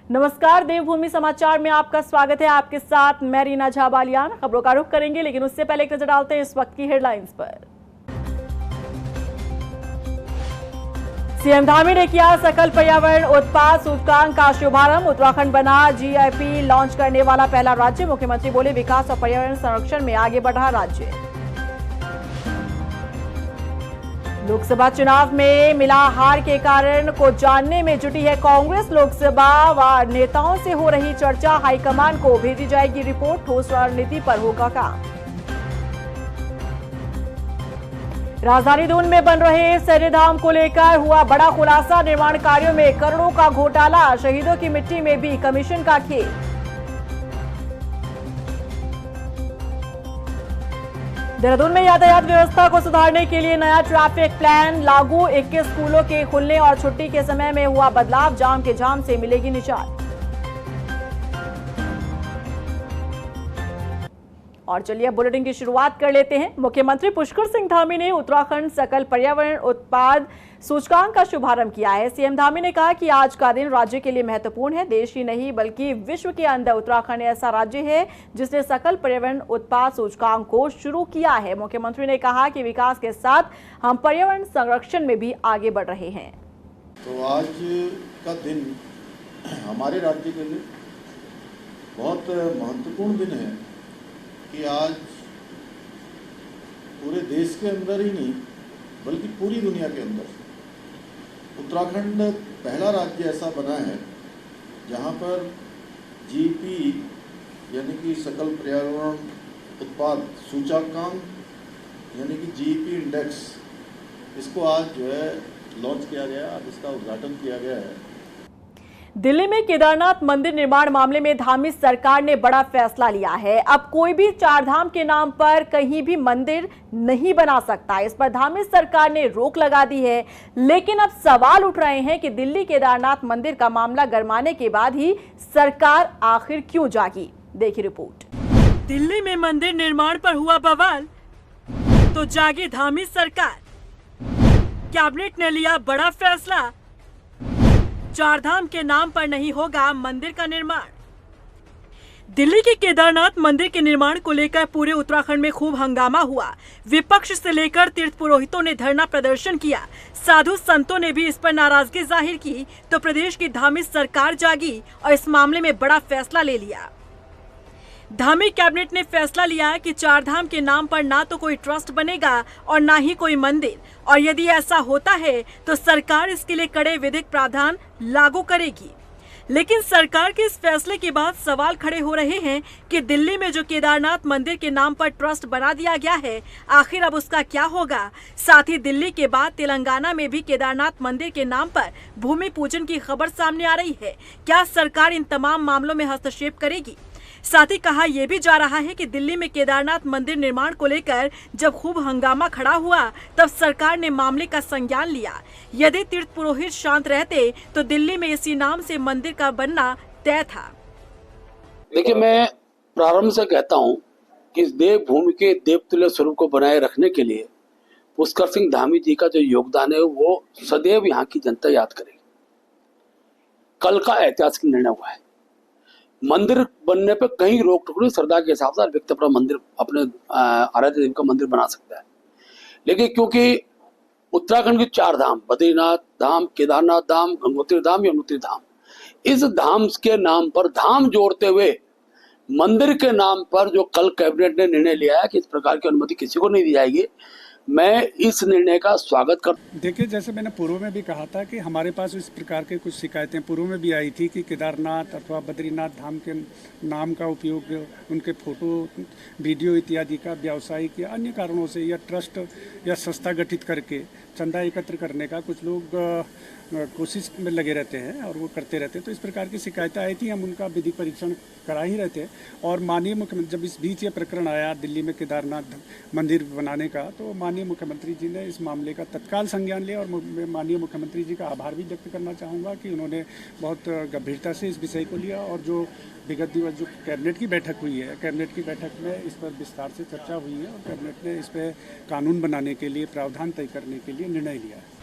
नमस्कार, देवभूमि समाचार में आपका स्वागत है। आपके साथ मैं रीना झा बालियान। खबरों का रुख करेंगे, लेकिन उससे पहले एक नजर डालते हैं इस वक्त की हेडलाइंस पर। सीएम धामी ने किया सकल पर्यावरण उत्पाद सूचकांक का शुभारंभ। उत्तराखंड बना जीआईपी लॉन्च करने वाला पहला राज्य। मुख्यमंत्री बोले, विकास और पर्यावरण संरक्षण में आगे बढ़ रहा राज्य। लोकसभा चुनाव में मिला हार के कारण को जानने में जुटी है कांग्रेस। लोकसभा व नेताओं से हो रही चर्चा, हाईकमान को भेजी जाएगी रिपोर्ट। ठोस रणनीति पर होगा काम। राजधानी दून में बन रहे शरीर धाम को लेकर हुआ बड़ा खुलासा। निर्माण कार्यों में करोड़ों का घोटाला। शहीदों की मिट्टी में भी कमीशन का खेल। देहरादून में यातायात व्यवस्था को सुधारने के लिए नया ट्रैफिक प्लान लागू। 21 स्कूलों के खुलने और छुट्टी के समय में हुआ बदलाव। जाम के जाम से मिलेगी निजात। और चलिए अब बुलेटिन की शुरुआत कर लेते हैं। मुख्यमंत्री पुष्कर सिंह धामी ने उत्तराखंड सकल पर्यावरण उत्पाद सूचकांक का शुभारंभ किया है। सीएम धामी ने कहा कि आज का दिन राज्य के लिए महत्वपूर्ण है। देश ही नहीं बल्कि विश्व के अंदर उत्तराखंड ऐसा राज्य है जिसने सकल पर्यावरण उत्पाद सूचकांक को शुरू किया है। मुख्यमंत्री ने कहा कि विकास के साथ हम पर्यावरण संरक्षण में भी आगे बढ़ रहे हैं। तो आज का दिन हमारे राज्य के लिए बहुत महत्वपूर्ण दिन है कि आज पूरे देश के अंदर ही नहीं बल्कि पूरी दुनिया के अंदर उत्तराखंड पहला राज्य ऐसा बना है जहां पर जीपी यानी कि सकल पर्यावरण उत्पाद सूचकांक यानी कि जीपी इंडेक्स, इसको आज जो है लॉन्च किया गया। आज इसका उद्घाटन किया गया है। दिल्ली में केदारनाथ मंदिर निर्माण मामले में धामी सरकार ने बड़ा फैसला लिया है। अब कोई भी चारधाम के नाम पर कहीं भी मंदिर नहीं बना सकता। इस पर धामी सरकार ने रोक लगा दी है। लेकिन अब सवाल उठ रहे हैं कि दिल्ली केदारनाथ मंदिर का मामला गरमाने के बाद ही सरकार आखिर क्यों जागी। देखिए रिपोर्ट। दिल्ली में मंदिर निर्माण पर हुआ बवाल तो जागी धामी सरकार। कैबिनेट ने लिया बड़ा फैसला। चारधाम के नाम पर नहीं होगा मंदिर का निर्माण। दिल्ली के केदारनाथ मंदिर के निर्माण को लेकर पूरे उत्तराखंड में खूब हंगामा हुआ। विपक्ष से लेकर तीर्थ पुरोहितों ने धरना प्रदर्शन किया। साधु संतों ने भी इस पर नाराजगी जाहिर की। तो प्रदेश की धामी सरकार जागी और इस मामले में बड़ा फैसला ले लिया। धामी कैबिनेट ने फैसला लिया कि चारधाम के नाम पर ना तो कोई ट्रस्ट बनेगा और ना ही कोई मंदिर, और यदि ऐसा होता है तो सरकार इसके लिए कड़े विधिक प्रावधान लागू करेगी। लेकिन सरकार के इस फैसले के बाद सवाल खड़े हो रहे हैं कि दिल्ली में जो केदारनाथ मंदिर के नाम पर ट्रस्ट बना दिया गया है, आखिर अब उसका क्या होगा। साथ ही दिल्ली के बाद तेलंगाना में भी केदारनाथ मंदिर के नाम पर भूमि पूजन की खबर सामने आ रही है। क्या सरकार इन तमाम मामलों में हस्तक्षेप करेगी। साथ ही कहा यह भी जा रहा है कि दिल्ली में केदारनाथ मंदिर निर्माण को लेकर जब खूब हंगामा खड़ा हुआ तब सरकार ने मामले का संज्ञान लिया। यदि तीर्थ पुरोहित शांत रहते तो दिल्ली में इसी नाम से मंदिर का बनना तय था। देखिए, मैं प्रारंभ से कहता हूं कि इस देवभूमि के देवतुल्य स्वरूप को बनाए रखने के लिए पुष्कर सिंह धामी जी का जो योगदान है वो सदैव यहाँ की जनता याद करेगी। कल का ऐतिहासिक निर्णय हुआ है। मंदिर बनने पे कहीं रोक टोक नहीं। श्रद्धा के हिसाब से हर व्यक्ति अपना मंदिर, अपने आराध्य देव का मंदिर बना सकता है। लेकिन क्योंकि उत्तराखंड के चार धाम, बद्रीनाथ धाम, केदारनाथ धाम, गंगोत्री धाम, यमुनोत्री धाम, इस धाम के नाम पर धाम जोड़ते हुए मंदिर के नाम पर जो कल कैबिनेट ने निर्णय लिया है कि इस प्रकार की अनुमति किसी को नहीं दी जाएगी, मैं इस निर्णय का स्वागत करता। देखिए, जैसे मैंने पूर्व में भी कहा था कि हमारे पास इस प्रकार के कुछ शिकायतें पूर्व में भी आई थी कि केदारनाथ अथवा बद्रीनाथ धाम के नाम का उपयोग उनके फोटो, वीडियो इत्यादि का व्यावसायिक या अन्य कारणों से या ट्रस्ट या संस्था गठित करके चंदा एकत्र करने का कुछ लोग कोशिश में लगे रहते हैं और वो करते रहते हैं। तो इस प्रकार की शिकायतें आई थी। हम उनका विधिक परीक्षण करा ही रहते हैं। और माननीय मुख्यमंत्री, जब इस बीच ये प्रकरण आया दिल्ली में केदारनाथ मंदिर बनाने का, तो माननीय मुख्यमंत्री जी ने इस मामले का तत्काल संज्ञान लिया। और मैं माननीय मुख्यमंत्री जी का आभार भी व्यक्त करना चाहूँगा कि उन्होंने बहुत गंभीरता से इस विषय को लिया। और जो विगत दिवस जो कैबिनेट की बैठक हुई है, कैबिनेट की बैठक में इस पर विस्तार से चर्चा हुई है और कैबिनेट ने इस पर कानून बनाने के लिए, प्रावधान तय करने के लिए निर्णय लिया है।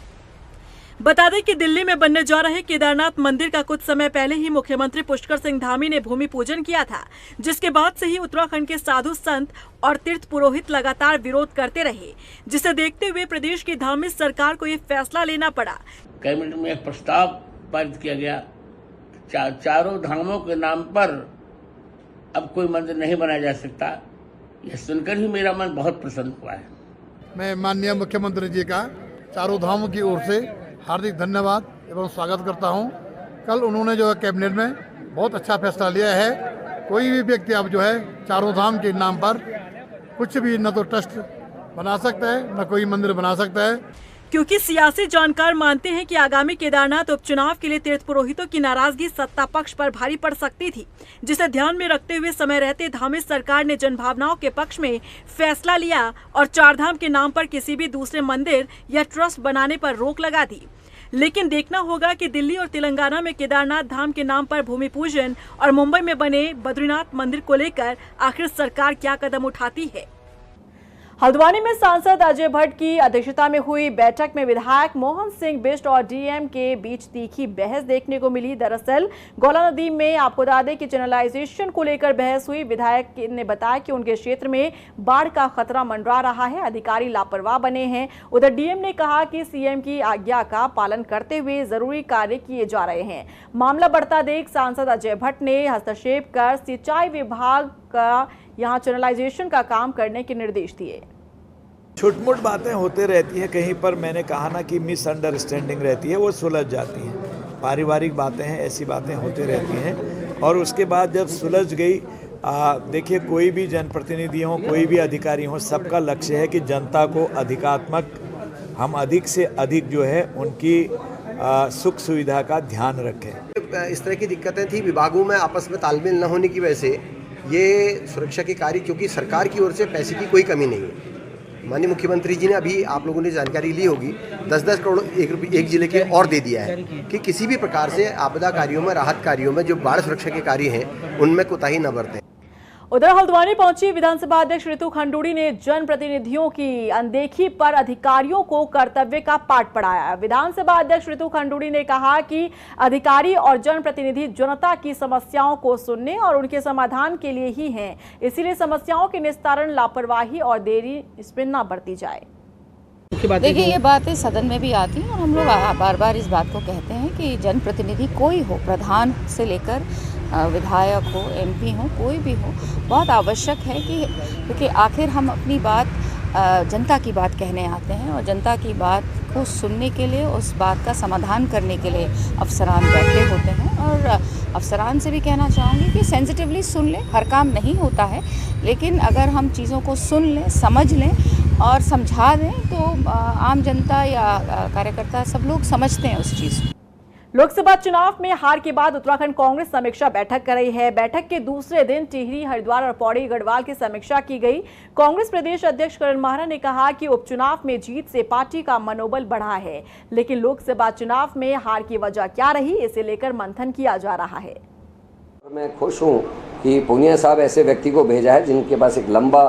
बता दें कि दिल्ली में बनने जा रहे केदारनाथ मंदिर का कुछ समय पहले ही मुख्यमंत्री पुष्कर सिंह धामी ने भूमि पूजन किया था, जिसके बाद से ही उत्तराखंड के साधु संत और तीर्थ पुरोहित लगातार विरोध करते रहे, जिसे देखते हुए प्रदेश की धार्मिक सरकार को ये फैसला लेना पड़ा। कैबिनेट में एक प्रस्ताव पारित किया गया, चारों धामों के नाम पर अब कोई मंदिर नहीं बनाया जा सकता। यह सुनकर ही मेरा मन बहुत प्रसन्न हुआ है। मैं माननीय मुख्यमंत्री जी का चारों धामों की ओर से हार्दिक धन्यवाद एवं स्वागत करता हूं। कल उन्होंने जो है कैबिनेट में बहुत अच्छा फैसला लिया है। कोई भी व्यक्ति अब जो है चारों धाम के नाम पर कुछ भी न तो ट्रस्ट बना सकता है न कोई मंदिर बना सकता है, क्योंकि सियासी जानकार मानते हैं कि आगामी केदारनाथ उपचुनाव के लिए तीर्थ पुरोहितों की नाराजगी सत्ता पक्ष पर भारी पड़ सकती थी, जिसे ध्यान में रखते हुए समय रहते धामी सरकार ने जनभावनाओं के पक्ष में फैसला लिया और चारधाम के नाम पर किसी भी दूसरे मंदिर या ट्रस्ट बनाने पर रोक लगा दी। लेकिन देखना होगा कि दिल्ली और तेलंगाना में केदारनाथ धाम के नाम पर भूमि पूजन और मुंबई में बने बद्रीनाथ मंदिर को लेकर आखिर सरकार क्या कदम उठाती है। हल्द्वानी में सांसद अजय भट्ट की अध्यक्षता में हुई बैठक में विधायक मोहन सिंह बिष्ट और डीएम के बीच तीखी बहस देखने को मिली। दरअसल गौला नदी में आपको बता दें कि चैनलाइजेशन को लेकर बहस हुई। विधायक ने बताया कि उनके क्षेत्र में बाढ़ का खतरा मंडरा रहा है, अधिकारी लापरवाह बने हैं। उधर डीएम ने कहा कि सीएम की आज्ञा का पालन करते हुए जरूरी कार्य किए जा रहे हैं। मामला बढ़ता देख सांसद अजय भट्ट ने हस्तक्षेप कर सिंचाई विभाग का यहाँ चैनलाइजेशन का काम करने के निर्देश दिए। छोट-मोट बातें होते रहती हैं, कहीं पर मैंने कहा ना कि मिसअंडरस्टैंडिंग रहती है, वो सुलझ जाती हैं। पारिवारिक बातें हैं, ऐसी बातें होती रहती हैं और उसके बाद जब सुलझ गई, देखिए कोई भी जनप्रतिनिधि हो, कोई भी अधिकारी हो, सबका लक्ष्य है कि जनता को अधिकात्मक हम अधिक से अधिक जो है उनकी सुख सुविधा का ध्यान रखें। इस तरह की दिक्कतें थी, विभागों में आपस में तालमेल न होने की वजह से ये सुरक्षा के कार्य, क्योंकि सरकार की ओर से पैसे की कोई कमी नहीं है। माननीय मुख्यमंत्री जी ने अभी आप लोगों ने जानकारी ली होगी 10-10 करोड़ एक जिले के और दे दिया है कि किसी भी प्रकार से आपदा कार्यों में, राहत कार्यों में जो बाढ़ सुरक्षा के कार्य हैं उनमें कोताही न बरतें। उधर हल्द्वानी पहुंची विधानसभा अध्यक्ष ऋतु खंडूड़ी ने जनप्रतिनिधियों की अनदेखी पर अधिकारियों को कर्तव्य का पाठ पढ़ाया। विधानसभा अध्यक्ष ऋतु खंडूड़ी ने कहा कि अधिकारी और जनप्रतिनिधि जनता की समस्याओं को सुनने और उनके समाधान के लिए ही हैं, इसीलिए समस्याओं के निस्तारण लापरवाही और देरी इसमें न बरती जाए। देखिए, ये बातें सदन में भी आती हैं और हम लोग बार बार इस बात को कहते हैं कि जनप्रतिनिधि कोई हो, प्रधान से लेकर विधायक हो, एमपी हो, कोई भी हो, बहुत आवश्यक है कि क्योंकि आखिर हम अपनी बात जनता की बात कहने आते हैं और जनता की बात को सुनने के लिए, उस बात का समाधान करने के लिए अफसरान बैठे होते हैं। और अफसरान से भी कहना चाहूँगी कि सेंसिटिवली सुन लें, हर काम नहीं होता है, लेकिन अगर हम चीज़ों को सुन लें, समझ लें और समझा दें तो आम जनता या कार्यकर्ता सब लोग समझते हैं उस चीज़ को। लोकसभा चुनाव में हार के बाद उत्तराखंड कांग्रेस समीक्षा बैठक कर रही है। बैठक के दूसरे दिन टिहरी, हरिद्वार और पौड़ी गढ़वाल की समीक्षा की गई। कांग्रेस प्रदेश अध्यक्ष करण माहरा ने कहा कि उपचुनाव में जीत से पार्टी का मनोबल बढ़ा है, लेकिन लोकसभा चुनाव में हार की वजह क्या रही, इसे लेकर मंथन किया जा रहा है। मैं खुश हूँ कि पूनिया साहब ऐसे व्यक्ति को भेजा है जिनके पास एक लंबा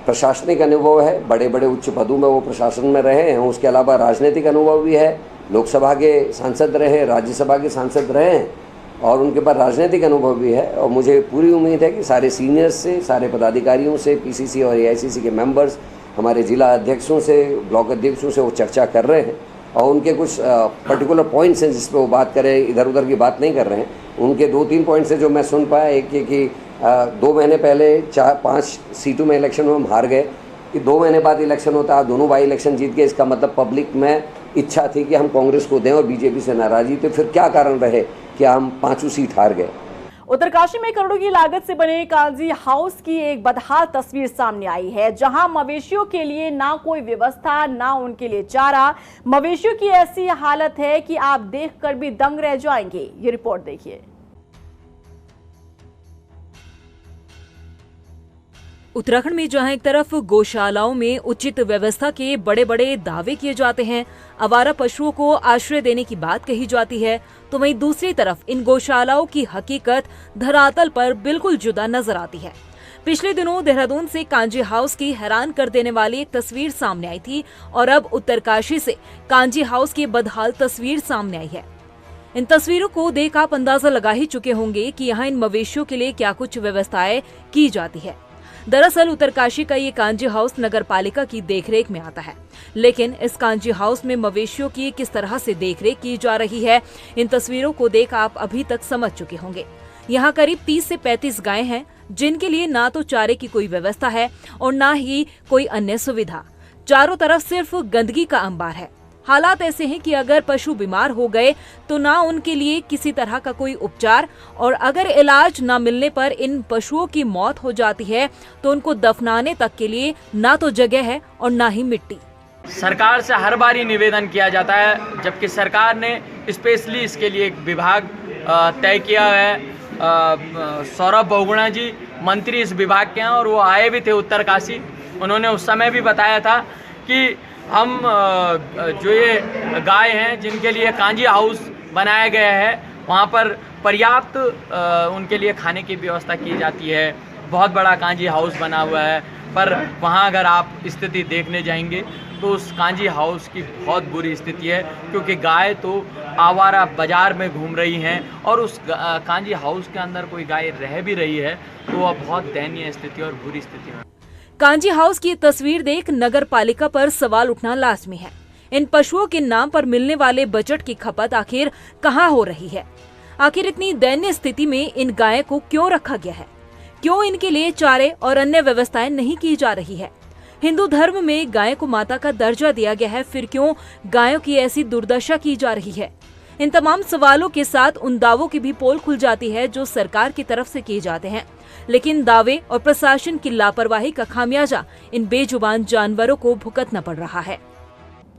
प्रशासनिक अनुभव है, बड़े बड़े उच्च पदों में वो प्रशासन में रहे हैं, उसके अलावा राजनीतिक अनुभव भी है, लोकसभा के सांसद रहे, राज्यसभा के सांसद रहे हैं और उनके पास राजनीतिक अनुभव भी है। और मुझे पूरी उम्मीद है कि सारे सीनियर्स से, सारे पदाधिकारियों से, पीसीसी और एआईसीसी के मेंबर्स, हमारे जिला अध्यक्षों से, ब्लॉक अध्यक्षों से वो चर्चा कर रहे हैं और उनके कुछ पर्टिकुलर पॉइंट्स हैं जिस पर वो बात करें, इधर उधर की बात नहीं कर रहे हैं। उनके 2-3 पॉइंट्स से जो मैं सुन पाया, एक ये कि 2 महीने पहले 4-5 सीटों में इलेक्शन में हम हार गए, कि 2 महीने बाद इलेक्शन होता है, दोनों बाई इलेक्शन जीत गए। इसका मतलब पब्लिक में इच्छा थी कि हम कांग्रेस को दें और बीजेपी से नाराजी, तो फिर क्या कारण रहे कि हम 5 सीट हार गए। उत्तरकाशी में करोड़ों की लागत से बने काजी हाउस की एक बदहाल तस्वीर सामने आई है, जहां मवेशियों के लिए ना कोई व्यवस्था, ना उनके लिए चारा। मवेशियों की ऐसी हालत है कि आप देखकर भी दंग रह जाएंगे। ये रिपोर्ट देखिए। उत्तराखंड में जहां एक तरफ गौशालाओं में उचित व्यवस्था के बड़े बड़े दावे किए जाते हैं, आवारा पशुओं को आश्रय देने की बात कही जाती है, तो वहीं दूसरी तरफ इन गौशालाओं की हकीकत धरातल पर बिल्कुल जुदा नजर आती है। पिछले दिनों देहरादून से कांजी हाउस की हैरान कर देने वाली एक तस्वीर सामने आई थी और अब उत्तरकाशी से कांजी हाउस की बदहाल तस्वीर सामने आई है। इन तस्वीरों को देख आप अंदाजा लगा ही चुके होंगे कि यहाँ इन मवेशियों के लिए क्या कुछ व्यवस्थाएं की जाती है। दरअसल उत्तरकाशी का ये कांजी हाउस नगर पालिका की देखरेख में आता है, लेकिन इस कांजी हाउस में मवेशियों की किस तरह से देखरेख की जा रही है, इन तस्वीरों को देख आप अभी तक समझ चुके होंगे। यहाँ करीब 30 से 35 गायें हैं, जिनके लिए ना तो चारे की कोई व्यवस्था है और ना ही कोई अन्य सुविधा। चारों तरफ सिर्फ गंदगी का अंबार है। हालात ऐसे हैं कि अगर पशु बीमार हो गए तो ना उनके लिए किसी तरह का कोई उपचार, और अगर इलाज ना मिलने पर इन पशुओं की मौत हो जाती है तो उनको दफनाने तक के लिए ना तो जगह है और ना ही मिट्टी। सरकार से हर बार ही निवेदन किया जाता है, जबकि सरकार ने स्पेशली इसके लिए एक विभाग तय किया है। सौरभ बहुगुणा जी मंत्री इस विभाग के हैं और वो आए भी थे उत्तरकाशी। उन्होंने उस समय भी बताया था कि हम जो ये गाय हैं जिनके लिए कांजी हाउस बनाया गया है, वहाँ पर पर्याप्त उनके लिए खाने की व्यवस्था की जाती है। बहुत बड़ा कांजी हाउस बना हुआ है, पर वहाँ अगर आप स्थिति देखने जाएंगे तो उस कांजी हाउस की बहुत बुरी स्थिति है, क्योंकि गाय तो आवारा बाजार में घूम रही हैं और उस कांजी हाउस के अंदर कोई गाय रह भी रही है तो वह बहुत दयनीय स्थिति और बुरी स्थिति है। कांजी हाउस की तस्वीर देख नगर पालिका पर सवाल उठना लाजमी है। इन पशुओं के नाम पर मिलने वाले बजट की खपत आखिर कहां हो रही है? आखिर इतनी दयनीय स्थिति में इन गाय को क्यों रखा गया है? क्यों इनके लिए चारे और अन्य व्यवस्थाएं नहीं की जा रही है? हिंदू धर्म में गाय को माता का दर्जा दिया गया है, फिर क्यों गायों की ऐसी दुर्दशा की जा रही है? इन तमाम सवालों के साथ उन दावों की भी पोल खुल जाती है जो सरकार की तरफ से किए जाते हैं, लेकिन दावे और प्रशासन की लापरवाही का खामियाजा इन बेजुबान जानवरों को भुगतना पड़ रहा है।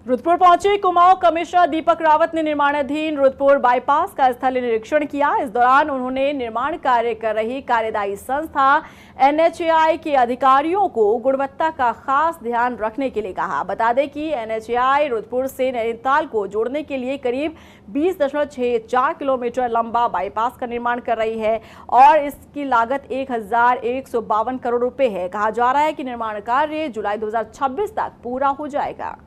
रुद्रपुर पहुंचे कुमाऊं कमिश्नर दीपक रावत ने निर्माणाधीन रुद्रपुर बाईपास का स्थलीय निरीक्षण किया। इस दौरान उन्होंने निर्माण कार्य कर रही कार्यदायी संस्था NHAI के अधिकारियों को गुणवत्ता का खास ध्यान रखने के लिए कहा। बता दें कि NHAI रुद्रपुर से नैनीताल को जोड़ने के लिए करीब 20.64 किलोमीटर लंबा बाईपास का निर्माण कर रही है और इसकी लागत 1152 करोड़ रुपए है। कहा जा रहा है कि निर्माण कार्य जुलाई 2026 तक पूरा हो जाएगा।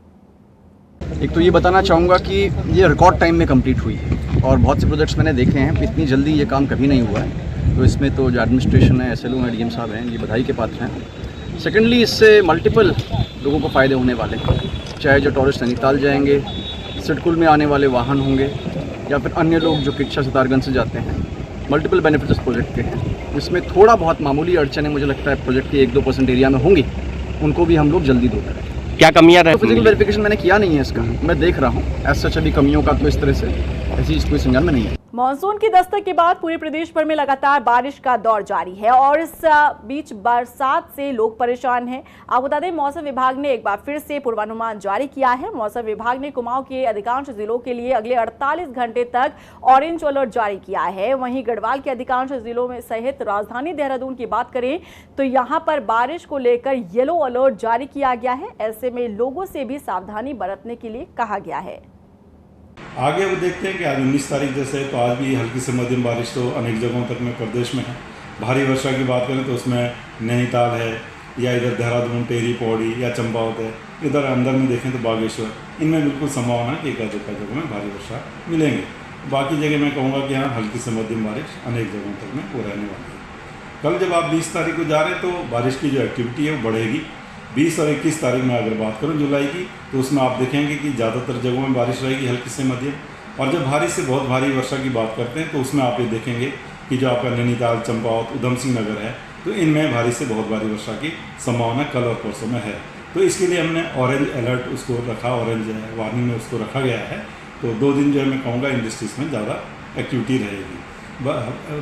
एक तो ये बताना चाहूँगा कि ये रिकॉर्ड टाइम में कंप्लीट हुई है और बहुत से प्रोजेक्ट्स मैंने देखे हैं, इतनी जल्दी ये काम कभी नहीं हुआ है। तो इसमें तो जो एडमिनिस्ट्रेशन है, SLO हैं, DM साहब हैं, ये बधाई के पात्र हैं। सेकेंडली इससे मल्टीपल लोगों को फ़ायदे होने वाले हैं, चाहे जो टूरिस्ट नैनीताल जाएंगे, सिडकुल में आने वाले वाहन होंगे या फिर अन्य लोग जो किच्छा सितारगंज से जाते हैं। मल्टीपल बेनिफिट्स इस प्रोजेक्ट के हैं। इसमें थोड़ा बहुत मामूली अड़चनें मुझे लगता है प्रोजेक्ट के 1-2% एरिया में होंगी, उनको भी हम लोग जल्दी दूर करें। क्या कमियां रही? फिजिकल वेरिफिकेशन मैंने किया नहीं है इसका, मैं देख रहा हूँ। एज सच अभी कमियों का तो इस तरह से ऐसी कोई संज्ञान में नहीं है। मानसून की दस्तक के बाद पूरे प्रदेश भर में लगातार बारिश का दौर जारी है और इस बीच बरसात से लोग परेशान हैं। आपको बता दें, मौसम विभाग ने एक बार फिर से पूर्वानुमान जारी किया है। मौसम विभाग ने कुमाऊं के अधिकांश जिलों के लिए अगले 48 घंटे तक ऑरेंज अलर्ट जारी किया है। वहीं गढ़वाल के अधिकांश जिलों में सहित राजधानी देहरादून की बात करें तो यहाँ पर बारिश को लेकर येलो अलर्ट जारी किया गया है। ऐसे में लोगों से भी सावधानी बरतने के लिए कहा गया है। आगे वो देखते हैं कि आज 19 तारीख जैसे तो आज भी हल्की से मध्यम बारिश तो अनेक जगहों तक में प्रदेश में है। भारी वर्षा की बात करें तो उसमें नैनीताल है या इधर देहरादून, टेहरी, पौड़ी या चंपावत है। इधर अंदर में देखें तो बागेश्वर, इनमें बिल्कुल संभावना है कि एक आध जगह में भारी वर्षा मिलेंगे। बाकी जगह मैं कहूँगा कि हाँ, हल्की से मध्यम बारिश अनेक जगहों तक में वो रहने वाली है। कल जब आप 20 तारीख को जा रहे हैं तो बारिश की जो एक्टिविटी है वो बढ़ेगी। 20 और 21 तारीख में अगर बात करूं जुलाई की तो उसमें आप देखेंगे कि ज़्यादातर जगहों में बारिश रहेगी हल्की से मध्यम। और जब भारी से बहुत भारी वर्षा की बात करते हैं तो उसमें आप ये देखेंगे कि जो आपका नैनीताल, चंपावत, उधम सिंह नगर है तो इनमें भारी से बहुत भारी वर्षा की संभावना कल और परसों में है। तो इसके लिए हमने ऑरेंज अलर्ट उसको रखा, ऑरेंज वार्निंग में उसको रखा गया है। तो 2 दिन जो है मैं कहूँगा इन डिस्ट्रिक्ट में ज़्यादा एक्टिविटी रहेगी।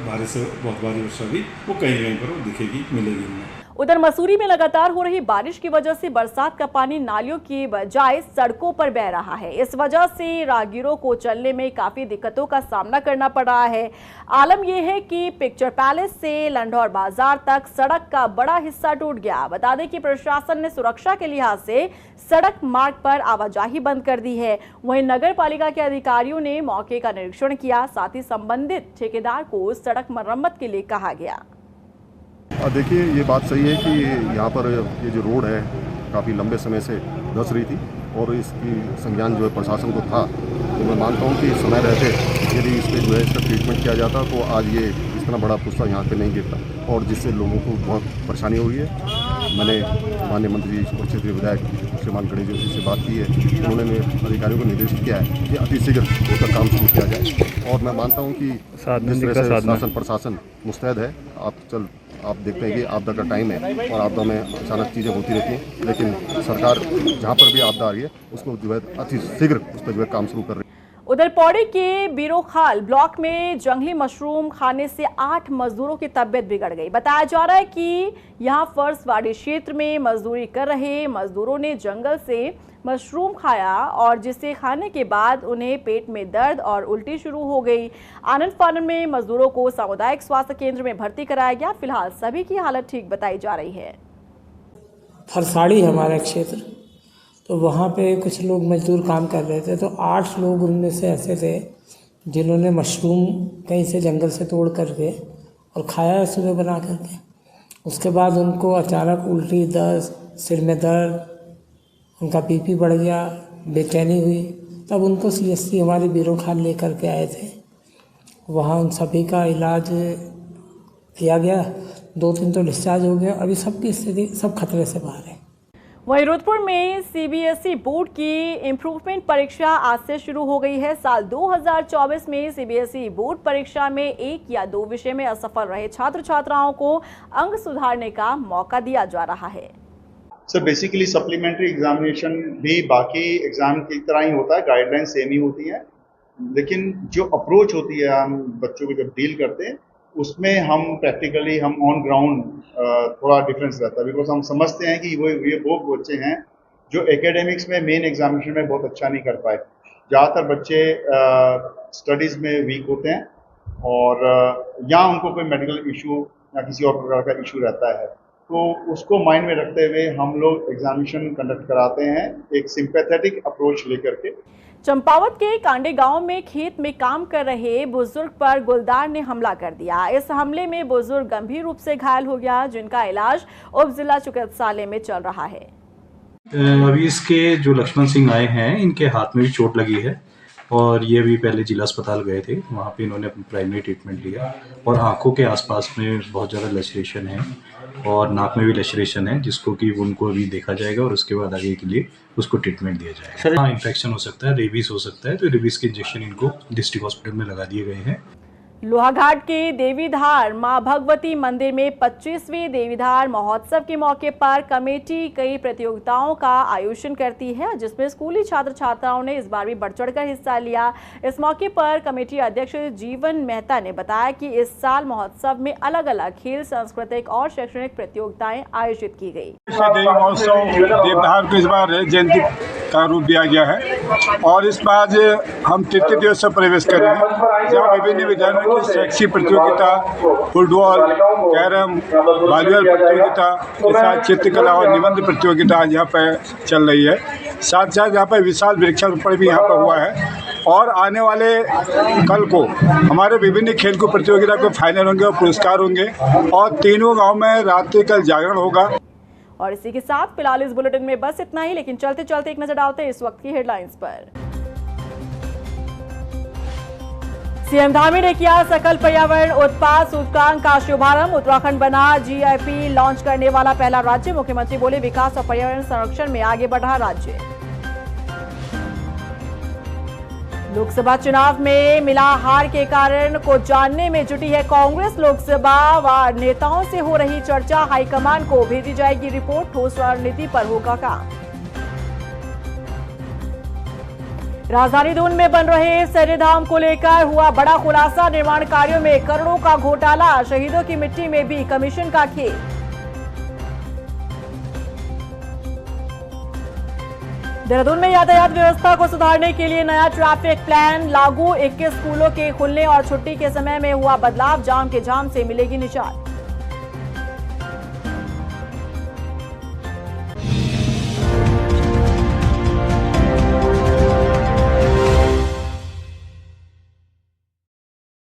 भारी से बहुत भारी वर्षा भी वो कहीं कहीं पर दिखेगी, मिलेगी इनमें। उधर मसूरी में लगातार हो रही बारिश की वजह से बरसात का पानी नालियों की बजाय सड़कों पर बह रहा है। इस वजह से राहगीरों को चलने में काफी दिक्कतों का सामना करना पड़ रहा है। आलम यह है कि पिक्चर पैलेस से लंढौर बाजार तक सड़क का बड़ा हिस्सा टूट गया। बता दें कि प्रशासन ने सुरक्षा के लिहाज से सड़क मार्ग पर आवाजाही बंद कर दी है। वहीं नगर पालिका के अधिकारियों ने मौके का निरीक्षण किया, साथ ही संबंधित ठेकेदार को सड़क मरम्मत के लिए कहा गया। देखिए, ये बात सही है कि यहाँ पर ये जो रोड है काफ़ी लंबे समय से धंस रही थी और इसकी संज्ञान जो है प्रशासन को था। तो मैं मानता हूँ कि समय रहते यदि इस पर जो है इसका ट्रीटमेंट किया जाता तो आज ये इतना बड़ा पुस्ता यहाँ पे नहीं गिरता और जिससे लोगों को बहुत परेशानी हो रही है। मैंने माननीय मंत्री और क्षेत्रीय विधायक श्रीमान गणेश जोशी से बात की है। उन्होंने अधिकारियों को निर्देशित किया है कि अतिशीघ्र उसका काम शुरू किया जाए और मैं मानता हूँ कि जिस तरह से शासन प्रशासन मुस्तैद है। आप देखते हैं कि आपदा का टाइम है और आपदा में अचानक चीज़ें होती रहती हैं, लेकिन सरकार जहाँ पर भी आपदा आ रही है उसको जो है अतिशीघ्र उस पर जो है काम शुरू कर रही है। उधर पौड़ी के बीरोखाल ब्लॉक में जंगली मशरूम खाने से 8 मजदूरों की तबीयत बिगड़ गई। बताया जा रहा है कि यहां फर्सवाड़ी क्षेत्र में मजदूरी कर रहे मजदूरों ने जंगल से मशरूम खाया और जिसे खाने के बाद उन्हें पेट में दर्द और उल्टी शुरू हो गई। आनंद फानन में मजदूरों को सामुदायिक स्वास्थ्य केंद्र में भर्ती कराया गया। फिलहाल सभी की हालत ठीक बताई जा रही है। फरसाड़ी हमारा क्षेत्र, तो वहाँ पे कुछ लोग मजदूर काम कर रहे थे, तो 8 लोग उनमें से ऐसे थे जिन्होंने मशरूम कहीं से जंगल से तोड़ करके और खाया सुबह बना करके। उसके बाद उनको अचानक उल्टी, दर्द, सिर में दर्द, उनका बीपी बढ़ गया, बेचैनी हुई। तब उनको CSC हमारे बीरोखाल ले करके आए थे। वहाँ उन सभी का इलाज किया गया, 2-3 तो डिस्चार्ज हो गया। अभी सबकी स्थिति सब खतरे से बाहर है। वहीं रुद्रपुर में CBSE बोर्ड की इम्प्रूवमेंट परीक्षा आज से शुरू हो गई है। साल 2024 में CBSE बोर्ड परीक्षा में 1 या 2 विषय में असफल रहे छात्र छात्राओं को अंक सुधारने का मौका दिया जा रहा है। सर बेसिकली सप्लीमेंट्री एग्जामिनेशन भी बाकी एग्जाम की तरह ही होता है, गाइडलाइन सेम ही होती है, लेकिन जो अप्रोच होती है हम बच्चों को जब डील करते हैं उसमें हम प्रैक्टिकली हम ऑन ग्राउंड थोड़ा डिफरेंस रहता है। बिकॉज हम समझते हैं कि ये वो बच्चे हैं जो एकेडमिक्स में मेन एग्जामिनेशन में बहुत अच्छा नहीं कर पाए। ज़्यादातर बच्चे स्टडीज़ में वीक होते हैं और या उनको कोई मेडिकल इशू या किसी और प्रकार का इशू रहता है, तो उसको माइंड में रखते हुए हम लोग एग्जामिनेशन कंडक्ट कराते हैं एक सिंपैथेटिक अप्रोच लेकर के। चंपावत के कांडे गांव में खेत में काम कर रहे बुजुर्ग पर गुलदार ने हमला कर दिया। इस हमले में बुजुर्ग गंभीर रूप से घायल हो गया, जिनका इलाज उप जिला चिकित्सालय में चल रहा है। अभी इसके जो लक्ष्मण सिंह आए हैं, इनके हाथ में भी चोट लगी है और ये भी पहले जिला अस्पताल गए थे, वहाँ पे इन्होंने अपनी प्राइमरी ट्रीटमेंट लिया और आंखों के आसपास में बहुत ज़्यादा लैसरेशन है और नाक में भी लैसरेशन है, जिसको कि उनको अभी देखा जाएगा और उसके बाद आगे के लिए उसको ट्रीटमेंट दिया जाएगा। हाँ, इन्फेक्शन हो सकता है, रेबीज हो सकता है, तो रेबीज के इंजेक्शन इनको डिस्ट्रिक्ट हॉस्पिटल में लगा दिए गए हैं। लोहाघाट के देवीधार मां भगवती मंदिर में 25वें देवीधार महोत्सव के मौके पर कमेटी कई प्रतियोगिताओं का आयोजन करती है, जिसमें स्कूली छात्र छात्राओं ने इस बार भी बढ़ चढ़कर हिस्सा लिया। इस मौके पर कमेटी अध्यक्ष जीवन मेहता ने बताया कि इस साल महोत्सव में अलग अलग खेल, सांस्कृतिक और शैक्षणिक प्रतियोगिताएं आयोजित की गई। देवी महोत्सव देवधार को इस बार जयंती का रूप दिया गया है और इस बार हम तृतीय दिवस से प्रवेश कर रहे हैं, जहाँ विभिन्न विधानों की शैक्षिक प्रतियोगिता, फुटबॉल, कैरम, वॉलीबॉल प्रतियोगिता के साथ चित्रकला और निबंध प्रतियोगिता यहाँ पर चल रही है। साथ साथ यहाँ पर विशाल वृक्षारोपण भी यहाँ पर हुआ है और आने वाले कल को हमारे विभिन्न खेलकूद प्रतियोगिता के फाइनल होंगे और पुरस्कार होंगे और तीनों गाँव में रात्रि कल जागरण होगा। और इसी के साथ फिलहाल इस बुलेटिन में बस इतना ही, लेकिन चलते चलते एक नजर डालते हैं इस वक्त की हेडलाइंस पर। सीएम धामी ने किया सकल पर्यावरण उत्पाद सूचकांक का शुभारंभ। उत्तराखंड बना GIP लॉन्च करने वाला पहला राज्य। मुख्यमंत्री बोले विकास और पर्यावरण संरक्षण में आगे बढ़ रहा राज्य। लोकसभा चुनाव में मिला हार के कारण को जानने में जुटी है कांग्रेस। लोकसभा व नेताओं से हो रही चर्चा, हाईकमान को भेजी जाएगी रिपोर्ट। ठोस रणनीति पर होगा काम। राजधानी दून में बन रहे शरीधाम को लेकर हुआ बड़ा खुलासा। निर्माण कार्यों में करोड़ों का घोटाला, शहीदों की मिट्टी में भी कमीशन का खेल। देहरादून में यातायात व्यवस्था को सुधारने के लिए नया ट्रैफिक प्लान लागू। 21 स्कूलों के खुलने और छुट्टी के समय में हुआ बदलाव। जाम के जाम से मिलेगी निजात।